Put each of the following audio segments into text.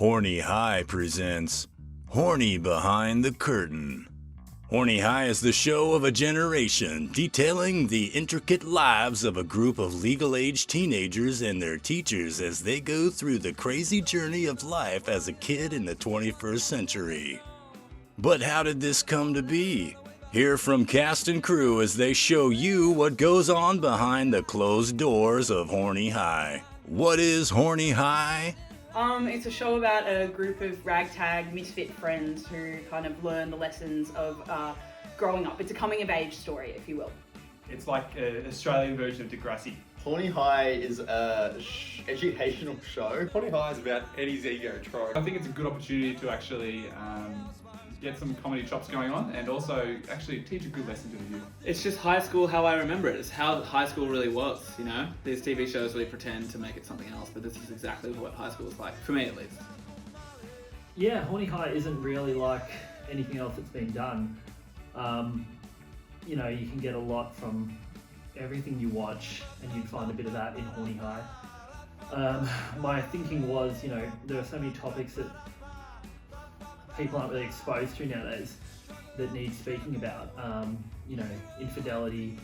Horny High presents Horny Behind the Curtain. Horny High is the show of a generation detailing the intricate lives of a group of legal-age teenagers and their teachers as they go through the crazy journey of life as a kid in the 21st century. But how did this come to be? Hear from cast and crew as they show you what goes on behind the closed doors of Horny High. What is Horny High? It's a show about a group of ragtag misfit friends who kind of learn the lessons of growing up. It's a coming of age story, if you will. It's like an Australian version of Degrassi. Horny High is a educational show. Horny High is about Eddie's ego trying. I think it's a good opportunity to actually get some comedy chops going on and also actually teach a good lesson to the youth. It's just high school how I remember it. It's how high school really was, you know? These TV shows really pretend to make it something else, but this is exactly what high school is like, for me at least. Yeah, Horny High isn't really like anything else that's been done. You know, you can get a lot from everything you watch, and you'd find a bit of that in Horny High. My thinking was, you know, there are so many topics that people aren't really exposed to nowadays that need speaking about. You know, infidelity,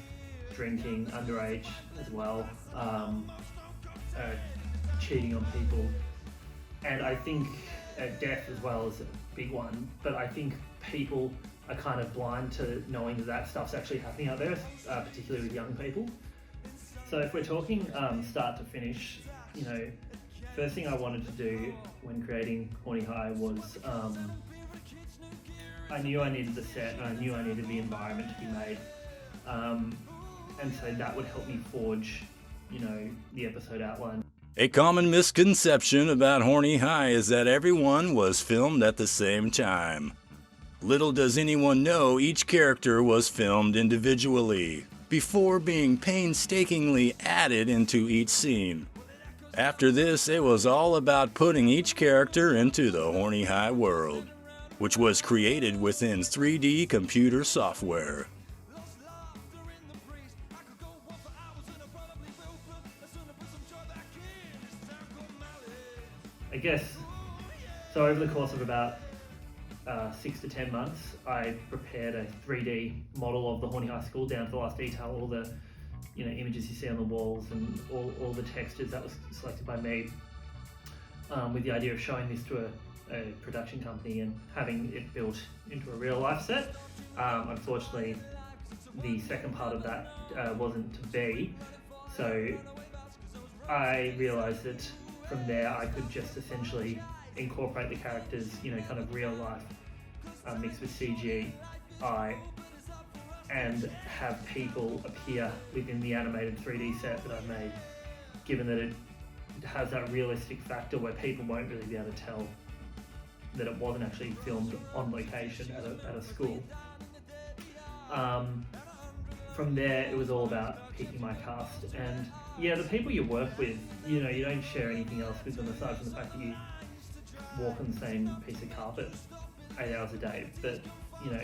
drinking, underage as well, cheating on people, and I think death as well is a big one. But I think people are kind of blind to knowing that that stuff's actually happening out there, particularly with young people. So if we're talking start to finish, you know, first thing I wanted to do when creating Horny High was I knew I needed the set and I knew I needed the environment to be made, and so that would help me forge, you know, the episode outline. A common misconception about Horny High is that everyone was filmed at the same time. Little does anyone know each character was filmed individually, before being painstakingly added into each scene. After this, it was all about putting each character into the Horny High world, which was created within 3D computer software. I guess, so over the course of about 6 to 10 months, I prepared a 3D model of the Horny High School down to the last detail, all the, you know, images you see on the walls and all the textures. That was selected by me, with the idea of showing this to a production company and having it built into a real life set. Unfortunately, the second part of that wasn't to be, so I realised that from there I could just essentially incorporate the characters, you know, kind of real life mixed with CGI, and have people appear within the animated 3D set that I've made, given that it has that realistic factor where people won't really be able to tell that it wasn't actually filmed on location at a school. From there, it was all about picking my cast, and yeah, the people you work with, you know, you don't share anything else with them aside from the fact that you walk on the same piece of carpet 8 hours a day. But you know,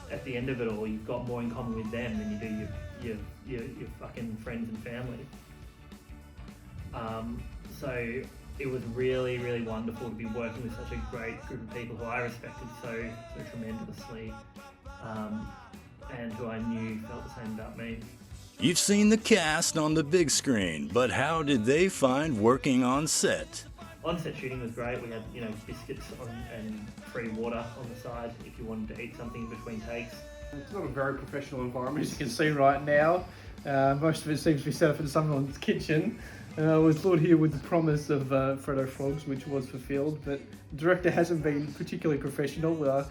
at the end of it all, you've got more in common with them than you do your fucking friends and family. So it was really, really wonderful to be working with such a great group of people who I respected so tremendously, and who I knew felt the same about me. You've seen the cast on the big screen, but how did they find working on set? On-set shooting was great. We had, you know, biscuits and free water on the side if you wanted to eat something between takes. It's not a very professional environment, as you can see right now. Most of it seems to be set up in someone's kitchen. I was lured here with the promise of Freddo Frogs, which was fulfilled, but the director hasn't been particularly professional.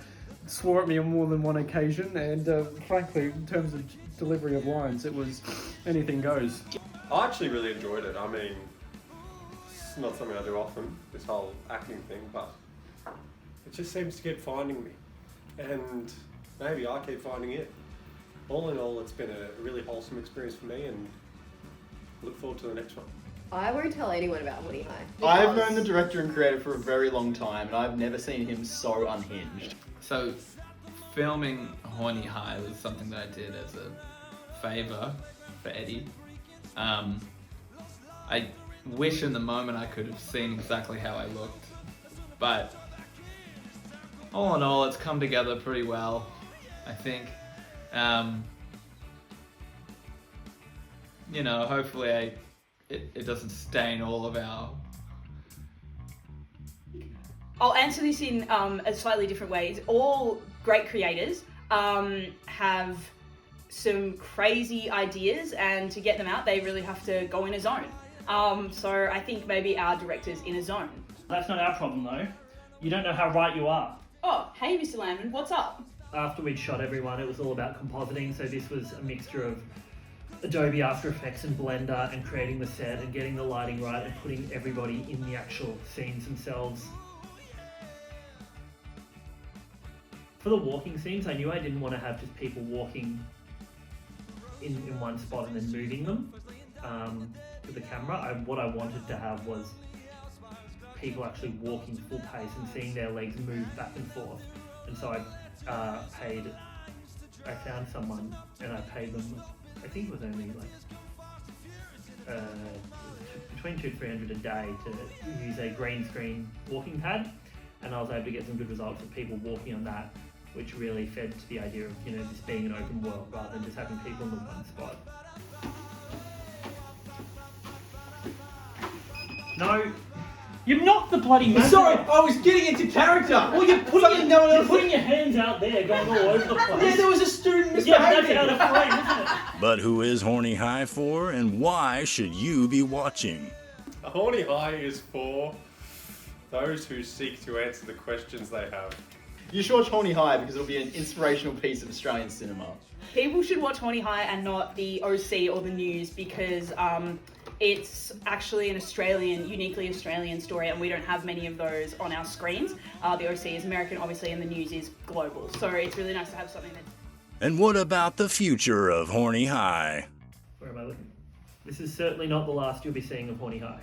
Swore at me on more than one occasion, and frankly, in terms of delivery of lines, it was anything goes. I actually really enjoyed it. I mean, it's not something I do often, this whole acting thing, but it just seems to keep finding me. And maybe I keep finding it. All in all, it's been a really wholesome experience for me, and look forward to the next one. I won't tell anyone about Horny High. I've known the director and creator for a very long time, and I've never seen him so unhinged. So, filming Horny High was something that I did as a favour for Eddie. I wish in the moment I could have seen exactly how I looked. But all in all, it's come together pretty well, I think. You know, hopefully it doesn't stain all of our... I'll answer this in a slightly different way. All great creators have some crazy ideas, and to get them out, they really have to go in a zone. So I think maybe our director's in a zone. That's not our problem though. You don't know how right you are. Oh, hey, Mr. Landman, what's up? After we'd shot everyone, it was all about compositing, so this was a mixture of Adobe After Effects and Blender and creating the set and getting the lighting right and putting everybody in the actual scenes themselves. For the walking scenes, I knew I didn't want to have just people walking in one spot and then moving them to the camera. What I wanted to have was people actually walking full pace and seeing their legs move back and forth. And so I found someone and I paid them, I think it was only like between $200 to $300 a day to use a green screen walking pad, and I was able to get some good results of people walking on that, which really fed to the idea of, you know, this being an open world rather than just having people in the one spot. No, you knocked the bloody magic. Sorry, I was getting into character! Well, you're putting your hands out there, going all over the place. Yeah, there was a student misbehaving! Yeah, that's out of frame, isn't it? But who is Horny High for, and why should you be watching? A Horny High is for those who seek to answer the questions they have. You should watch Horny High because it'll be an inspirational piece of Australian cinema. People should watch Horny High and not the OC or the news, because it's actually an uniquely Australian story, and we don't have many of those on our screens. The OC is American, obviously, and the news is global. So it's really nice to have something that's... And what about the future of Horny High? Where am I looking? This is certainly not the last you'll be seeing of Horny High.